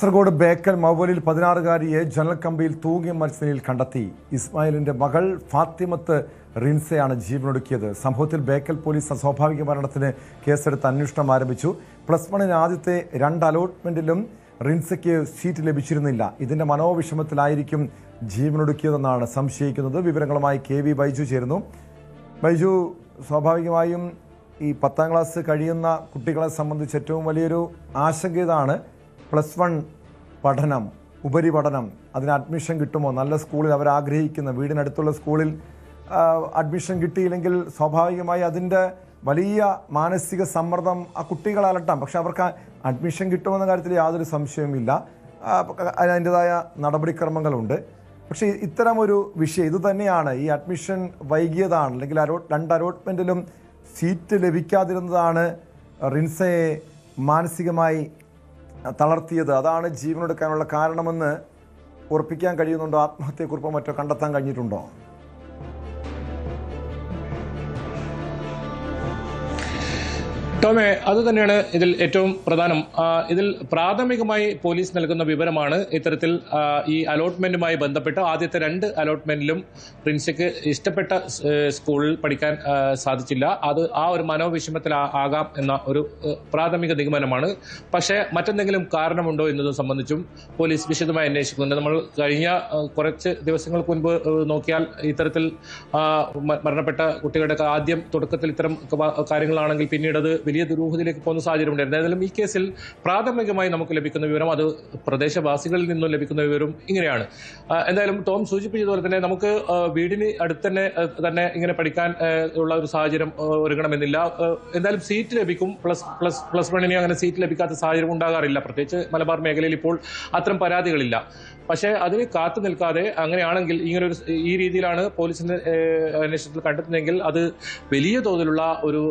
കാസർഗോഡ് ബേക്കൽ മൗവലിൽ 16-കാരിയെ ജനൽ കമ്പിയിൽ തൂങ്ങി മരിച്ച നിലയിൽ കണ്ടെത്തി. ഇസ്മായിലിന്റെ മകൾ ഫാത്തിമത്ത് റിൻസയാണ് ജീവനൊടുക്കിയത്. സംഭവത്തിൽ ബേക്കൽ പോലീസ് അസ്വാഭാവിക മരണത്തിന് കേസെടുത്ത് അന്വേഷണം ആരംഭിച്ചു. +1 ആദ്യത്തെ 2 അലോട്ട്മെന്റിലും റിൻസയ്ക്ക് സീറ്റ് ലഭിച്ചിരുന്നില്ല. ഇതിന്റെ മനോവിഷമത്തിലായിരിക്കും ജീവനൊടുക്കിയതെന്നാണ് സംശയിക്കുന്നത്. വിവരങ്ങളുമായി KV ബൈജു ചേരുന്നു. ബൈജു, സ്വാഭാവികമായും ഈ 10ാം ക്ലാസ് കഴിയുന്ന കുട്ടികളെ സംബന്ധിച്ച് ഏറ്റവും വലിയൊരു ആശങ്ക ഇതാണ്. +1 പഠനം, ഉപരിപഠനം, അതിന് അഡ്മിഷൻ കിട്ടുമോ? നല്ല സ്കൂളിൽ അവർ ആഗ്രഹിക്കുന്ന വീടിനടുത്തുള്ള സ്കൂളിൽ അഡ്മിഷൻ കിട്ടിയില്ലെങ്കിൽ സ്വാഭാവികമായി അതിൻ്റെ വലിയ മാനസിക സമ്മർദ്ദം ആ കുട്ടികളെ അലട്ടാം. പക്ഷെ അവർക്ക് അഡ്മിഷൻ കിട്ടുമെന്ന കാര്യത്തിൽ യാതൊരു സംശയവുമില്ല. അതിൻ്റെതായ നടപടിക്രമങ്ങളുണ്ട്. പക്ഷേ ഇത്തരമൊരു വിഷയം ഇത് തന്നെയാണ്, ഈ അഡ്മിഷൻ വൈകിയതാണ്, അല്ലെങ്കിൽ 2 അലോട്ട്മെൻറ്റിലും സീറ്റ് ലഭിക്കാതിരുന്നതാണ് റിൻസയെ മാനസികമായി തളർത്തിയത്. അതാണ് ജീവനെടുക്കാനുള്ള കാരണമെന്ന് ഉറപ്പിക്കാൻ കഴിയുന്നുണ്ടോ? ആത്മഹത്യക്കുറിപ്പോ മറ്റോ കണ്ടെത്താൻ കഴിഞ്ഞിട്ടുണ്ടോ? ടോമേ, അതുതന്നെയാണ് ഇതിൽ ഏറ്റവും പ്രധാനം. ഇതിൽ പ്രാഥമികമായി പോലീസ് നൽകുന്ന വിവരമാണ് ഇത്തരത്തിൽ ഈ അലോട്ട്മെന്റുമായി ബന്ധപ്പെട്ട് ആദ്യത്തെ 2 അലോട്ട്മെന്റിലും പ്രിൻസിക്ക് ഇഷ്ടപ്പെട്ട സ്കൂളിൽ പഠിക്കാൻ സാധിച്ചില്ല. അത് ആ ഒരു മനോവിഷമത്തിൽ ആകാം എന്ന ഒരു പ്രാഥമിക നിഗമനമാണ്. പക്ഷേ മറ്റെന്തെങ്കിലും കാരണമുണ്ടോ എന്നതും സംബന്ധിച്ചും പോലീസ് വിശദമായി അന്വേഷിക്കുന്നുണ്ട്. നമ്മൾ കഴിഞ്ഞ കുറച്ച് ദിവസങ്ങൾക്ക് മുൻപ് നോക്കിയാൽ ഇത്തരത്തിൽ മരണപ്പെട്ട കുട്ടികളുടെ ആദ്യം തുടക്കത്തിൽ ഇത്തരം കാര്യങ്ങളാണെങ്കിൽ പിന്നീട് അത് വലിയ ദുരൂഹതയിലേക്ക് പോകുന്ന സാഹചര്യം ഉണ്ടായിരുന്നു. ഏതായാലും ഈ കേസിൽ പ്രാഥമികമായി നമുക്ക് ലഭിക്കുന്ന വിവരം, അത് പ്രദേശവാസികളിൽ നിന്നും ലഭിക്കുന്ന വിവരം ഇങ്ങനെയാണ്. എന്തായാലും ടോം സൂചിപ്പിച്ചതുപോലെ തന്നെ നമുക്ക് വീടിന് അടുത്ത് തന്നെ ഇങ്ങനെ പഠിക്കാൻ ഉള്ള ഒരു സാഹചര്യം ഒരുങ്ങണമെന്നില്ല. എന്തായാലും സീറ്റ് ലഭിക്കും. +1 അങ്ങനെ സീറ്റ് ലഭിക്കാത്ത സാഹചര്യം ഉണ്ടാകാറില്ല. പ്രത്യേകിച്ച് മലബാർ മേഖലയിൽ ഇപ്പോൾ അത്തരം പരാതികളില്ല. പക്ഷേ അതിന് കാത്തു നിൽക്കാതെ അങ്ങനെയാണെങ്കിൽ ഈ രീതിയിലാണ് പോലീസിന്റെ അന്വേഷണത്തിൽ കണ്ടെത്തുന്നതെങ്കിൽ അത് വലിയ തോതിലുള്ള ഒരു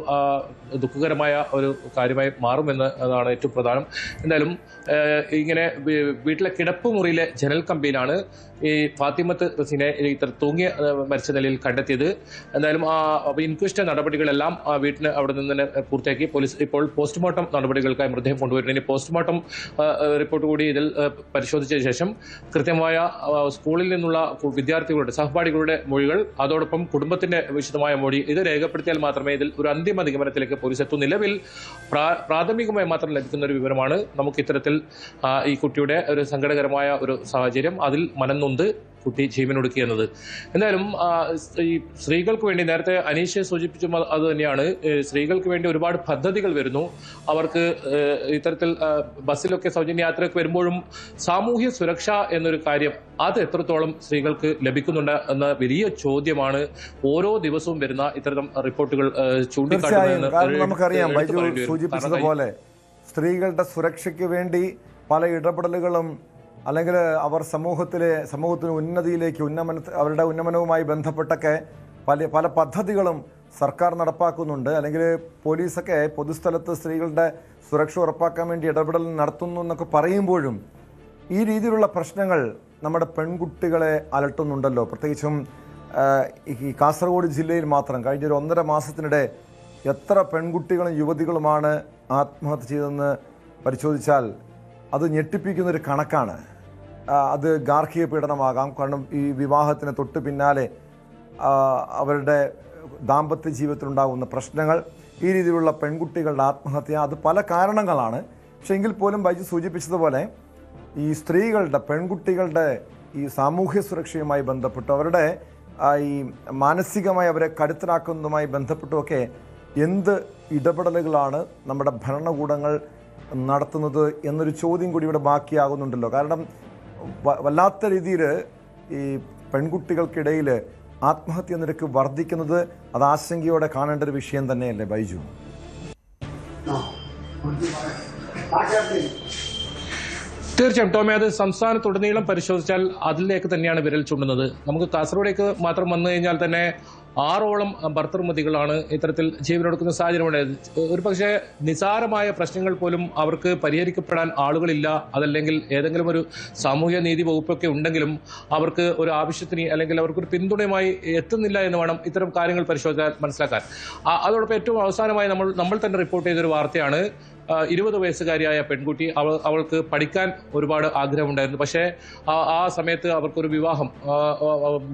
ദുഃഖകരമായ ഒരു കാര്യമായി മാറുമെന്ന് അതാണ് ഏറ്റവും പ്രധാനം. എന്തായാലും ഇങ്ങനെ വീട്ടിലെ കിടപ്പുമുറിയിലെ ജനൽ കമ്പിയിലാണ് ഈ ഫാത്തിമത്ത് റസീനെ തൂങ്ങി മരിച്ച നിലയിൽ കണ്ടെത്തിയത്. എന്തായാലും ഇൻക്വസ്റ്റ് നടപടികളെല്ലാം വീട്ടിന് അവിടെ നിന്ന് തന്നെ പൂർത്തിയാക്കി. പോലീസ് ഇപ്പോൾ പോസ്റ്റ്മോർട്ടം നടപടികൾക്കായി മൃതദേഹം കൊണ്ടുവരുന്നു. ഇനി പോസ്റ്റ്മോർട്ടം റിപ്പോർട്ട് കൂടി ഇതിൽ പരിശോധിച്ച ശേഷം കൃത്യമായ സ്കൂളിൽ നിന്നുള്ള വിദ്യാർത്ഥികളുടെ സഹപാഠികളുടെ മൊഴികൾ, അതോടൊപ്പം കുടുംബത്തിന്റെ വിശദമായ മൊഴി ഇത് രേഖപ്പെടുത്തിയാൽ മാത്രമേ ഇതിൽ ഒരു അന്തിമ നിഗമനത്തിലേക്ക് പോലീസ് എത്തും. നിലവിൽ പ്രാഥമികമായി മാത്രം ലഭിക്കുന്ന ഒരു വിവരമാണ് നമുക്ക് ഇത്തരത്തിൽ ഈ കുട്ടിയുടെ ഒരു സങ്കടകരമായ ഒരു സാഹചര്യം, അതിൽ മനംനൊന്ത് കുട്ടി ജീവനൊടുക്കി എന്നത്. എന്തായാലും ഈ സ്ത്രീകൾക്ക് വേണ്ടി നേരത്തെ അനീഷ് സൂചിപ്പിച്ചും അത് തന്നെയാണ്, സ്ത്രീകൾക്ക് വേണ്ടി ഒരുപാട് പദ്ധതികൾ വരുന്നു. അവർക്ക് ഇത്തരത്തിൽ ബസ്സിലൊക്കെ സൗജന്യ യാത്രയൊക്കെ വരുമ്പോഴും സാമൂഹ്യ സുരക്ഷ എന്നൊരു കാര്യം അത് എത്രത്തോളം സ്ത്രീകൾക്ക് ലഭിക്കുന്നുണ്ട് എന്ന വലിയ ചോദ്യമാണ് ഓരോ ദിവസവും വരുന്ന ഇത്തരം റിപ്പോർട്ടുകൾ ചൂണ്ടിക്കാട്ടുന്നത്. നമുക്കറിയാം, ബൈജു സൂചിപ്പിച്ചതുപോലെ സ്ത്രീകളുടെ സുരക്ഷയ്ക്ക് വേണ്ടി പല ഇടപെടലുകളും, അല്ലെങ്കിൽ അവർ സമൂഹത്തിന് ഉന്നതിയിലേക്ക് അവരുടെ ഉന്നമനവുമായി ബന്ധപ്പെട്ടൊക്കെ പല പദ്ധതികളും സർക്കാർ നടപ്പാക്കുന്നുണ്ട്. അല്ലെങ്കിൽ പോലീസൊക്കെ പൊതുസ്ഥലത്ത് സ്ത്രീകളുടെ സുരക്ഷ ഉറപ്പാക്കാൻ വേണ്ടി ഇടപെടൽ നടത്തുന്നു എന്നൊക്കെ പറയുമ്പോഴും ഈ രീതിയിലുള്ള പ്രശ്നങ്ങൾ നമ്മുടെ പെൺകുട്ടികളെ അലട്ടുന്നുണ്ടല്ലോ. പ്രത്യേകിച്ചും ഈ കാസർഗോഡ് ജില്ലയിൽ മാത്രം കഴിഞ്ഞ ഒരു 1.5 മാസത്തിനിടെ എത്ര പെൺകുട്ടികളും യുവതികളുമാണ് ആത്മഹത്യ ചെയ്തതെന്ന് പരിശോധിച്ചാൽ അത് ഞെട്ടിപ്പിക്കുന്നൊരു കണക്കാണ്. അത് ഗാർഹിക പീഡനമാകാം, കാരണം ഈ വിവാഹത്തിന് തൊട്ട് പിന്നാലെ അവരുടെ ദാമ്പത്യ ജീവിതത്തിലുണ്ടാകുന്ന പ്രശ്നങ്ങൾ, ഈ രീതിയിലുള്ള പെൺകുട്ടികളുടെ ആത്മഹത്യ, അത് പല കാരണങ്ങളാണ്. പക്ഷെ എങ്കിൽ പോലും ബൈജു സൂചിപ്പിച്ചതുപോലെ ഈ സ്ത്രീകളുടെ, പെൺകുട്ടികളുടെ ഈ സാമൂഹ്യ സുരക്ഷയുമായി ബന്ധപ്പെട്ട് അവരുടെ ഈ മാനസികമായി അവരെ കരുത്തരാക്കുന്നതുമായി ബന്ധപ്പെട്ടുമൊക്കെ എന്ത് ഇടപെടലുകളാണ് നമ്മുടെ ഭരണകൂടങ്ങൾ നടത്തുന്നത് എന്നൊരു ചോദ്യം കൂടി ഇവിടെ ബാക്കിയാകുന്നുണ്ടല്ലോ. കാരണം വല്ലാത്ത രീതിയിൽ ഈ പെൺകുട്ടികൾക്കിടയിൽ ആത്മഹത്യ നിരക്ക് വർദ്ധിക്കുന്നത് അത് ആശങ്കയോടെ കാണേണ്ട ഒരു വിഷയം തന്നെയല്ലേ ബൈജു? തീർച്ചയായും ടോമി, അത് സംസ്ഥാനത്തുടനീളം പരിശോധിച്ചാൽ അതിലേക്ക് തന്നെയാണ് വിരൽ ചൂണ്ടുന്നത്. നമുക്ക് കാസർഗോഡേക്ക് മാത്രം വന്നു കഴിഞ്ഞാൽ തന്നെ 6ഓളം ഭർത്തൃമതികളാണ് ഇത്തരത്തിൽ ജീവനൊടുക്കുന്ന സാഹചര്യമുണ്ടായത്. ഒരു പക്ഷേ നിസാരമായ പ്രശ്നങ്ങൾ പോലും അവർക്ക് പരിഹരിക്കപ്പെടാൻ ആളുകളില്ല, അതല്ലെങ്കിൽ ഏതെങ്കിലും ഒരു സാമൂഹ്യ നീതി വകുപ്പൊക്കെ ഉണ്ടെങ്കിലും അവർക്ക് ഒരു ആവശ്യത്തിന് അല്ലെങ്കിൽ അവർക്കൊരു പിന്തുണയുമായി എത്തുന്നില്ല എന്ന് വേണം ഇത്തരം കാര്യങ്ങൾ പരിശോധിച്ചാൽ മനസ്സിലാക്കാൻ. അതോടൊപ്പം ഏറ്റവും അവസാനമായി നമ്മൾ തന്നെ റിപ്പോർട്ട് ചെയ്തൊരു വാർത്തയാണ് 20 വയസ്സുകാരിയായ പെൺകുട്ടി അവൾക്ക് പഠിക്കാൻ ഒരുപാട് ആഗ്രഹമുണ്ടായിരുന്നു. പക്ഷേ ആ സമയത്ത് അവർക്കൊരു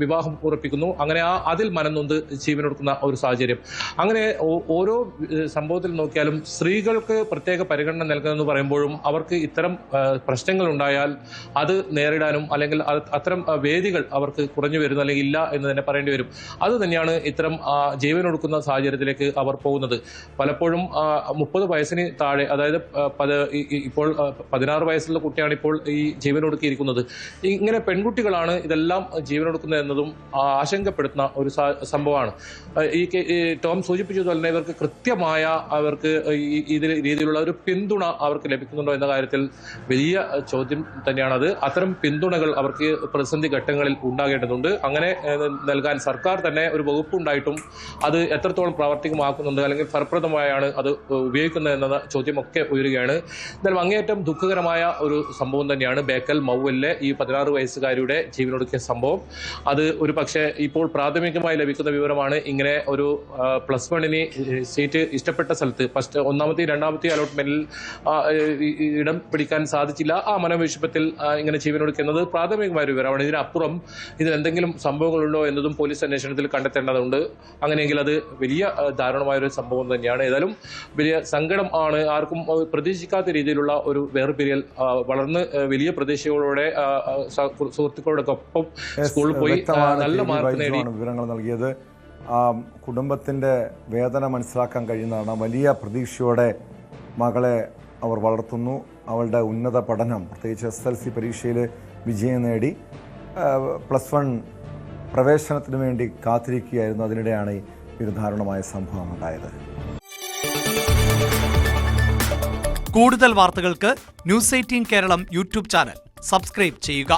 വിവാഹം ഉറപ്പിക്കുന്നു. അങ്ങനെ അതിൽ മനംനൊന്ത് ജീവനൊടുക്കുന്ന ഒരു സാഹചര്യം. അങ്ങനെ ഓരോ സംഭവത്തിൽ നോക്കിയാലും സ്ത്രീകൾക്ക് പ്രത്യേക പരിഗണന നൽകുന്നതെന്ന് പറയുമ്പോഴും അവർക്ക് ഇത്തരം പ്രശ്നങ്ങൾ ഉണ്ടായാൽ അത് നേരിടാനും അല്ലെങ്കിൽ അത്തരം വേദികൾ അവർക്ക് കുറഞ്ഞു വരുന്നു അല്ലെങ്കിൽ ഇല്ല എന്ന് തന്നെ പറയേണ്ടി വരും. അത് തന്നെയാണ് ഇത്തരം ജീവനൊടുക്കുന്ന സാഹചര്യത്തിലേക്ക് അവർ പോകുന്നത്. പലപ്പോഴും 30 വയസ്സിന് താഴെ, അതായത് ഇപ്പോൾ 16 വയസ്സുള്ള കുട്ടിയാണ് ഇപ്പോൾ ഈ ജീവനൊടുക്കിയിരിക്കുന്നത്. ഇങ്ങനെ പെൺകുട്ടികളാണ് ഇതെല്ലാം ജീവനൊടുക്കുന്നത് എന്നതും ആശങ്കപ്പെടുത്തുന്ന ഒരു സംഭവമാണ്. ഈ ടോം സൂചിപ്പിച്ചതുപോലെ തന്നെ ഇവർക്ക് കൃത്യമായ ഇതിൽ രീതിയിലുള്ള ഒരു പിന്തുണ അവർക്ക് ലഭിക്കുന്നുണ്ടോ എന്ന കാര്യത്തിൽ വലിയ ചോദ്യം തന്നെയാണത്. അത്തരം പിന്തുണകൾ അവർക്ക് പ്രതിസന്ധി ഘട്ടങ്ങളിൽ ഉണ്ടാകേണ്ടതുണ്ട്. അങ്ങനെ നൽകാൻ സർക്കാർ തന്നെ ഒരു വകുപ്പ് ഉണ്ടായിട്ടും അത് എത്രത്തോളം പ്രാവർത്തികമാക്കുന്നുണ്ട് അല്ലെങ്കിൽ ഫലപ്രദമായാണ് അത് ഉപയോഗിക്കുന്നത് എന്ന ചോദ്യമൊക്കെ ഉയരുകയാണ്. എന്നാലും അങ്ങേയറ്റം ദുഃഖകരമായ ഒരു സംഭവം തന്നെയാണ് ബേക്കൽ മൗവലിലെ ഈ 16 വയസ്സുകാരിയുടെ ജീവനൊടുക്കിയ സംഭവം. അത് ഒരു പക്ഷേ ഇപ്പോൾ പ്രാഥമികമായി ലഭിക്കുന്ന വിവരമാണ്. ഇങ്ങനെ ഒരു +1 സീറ്റ് ഇഷ്ടപ്പെട്ട സ്ഥലത്ത് ഒന്നാമത്തെ രണ്ടാമത്തെ അലോട്ട്മെന്റിൽ ഇടം പിടിക്കാൻ സാധിച്ചില്ല. ആ മനോവിഷമത്തിൽ ഇങ്ങനെ ജീവനൊടുക്കുന്നത് പ്രാഥമികമായ വിവരമാണ്. ഇതിനപ്പുറം ഇതിൽ എന്തെങ്കിലും സംഭവങ്ങളുണ്ടോ എന്നതും പോലീസ് അന്വേഷണത്തിൽ കണ്ടെത്തേണ്ടതുണ്ട്. അങ്ങനെയെങ്കിൽ അത് വലിയ ദാരുണമായൊരു സംഭവം തന്നെയാണ്. ഏതായാലും വലിയ സങ്കടം ആണ്. ആർക്കും പ്രതീക്ഷിക്കാത്ത രീതിയിലുള്ള ഒരു വേർപിരിയൽ. വളർന്ന് വലിയ പ്രതീക്ഷകളോടെ സുഹൃത്തുക്കളോടൊപ്പം സ്കൂളിൽ പോയി നല്ല മാർക്ക് നേടി വിവരങ്ങൾ നൽകിയത്. കുടുംബത്തിന്റെ വേദന മനസ്സിലാക്കാൻ കഴിയുന്നതാണ്. വലിയ പ്രതീക്ഷയോടെ മകളെ അവർ വളർത്തുന്നു. അവളുടെ ഉന്നത പഠനം, പ്രത്യേകിച്ച് SSLC പരീക്ഷയിൽ വിജയം നേടി +1 പ്രവേശനത്തിന് വേണ്ടി കാത്തിരിക്കുകയായിരുന്നു. അതിനിടെയാണ് ഈ ദാരുണമായ സംഭവം ഉണ്ടായത്. കൂടുതൽ വാർത്തകൾക്ക് News 18 കേരളം യൂട്യൂബ് ചാനൽ സബ്സ്ക്രൈബ് ചെയ്യുക.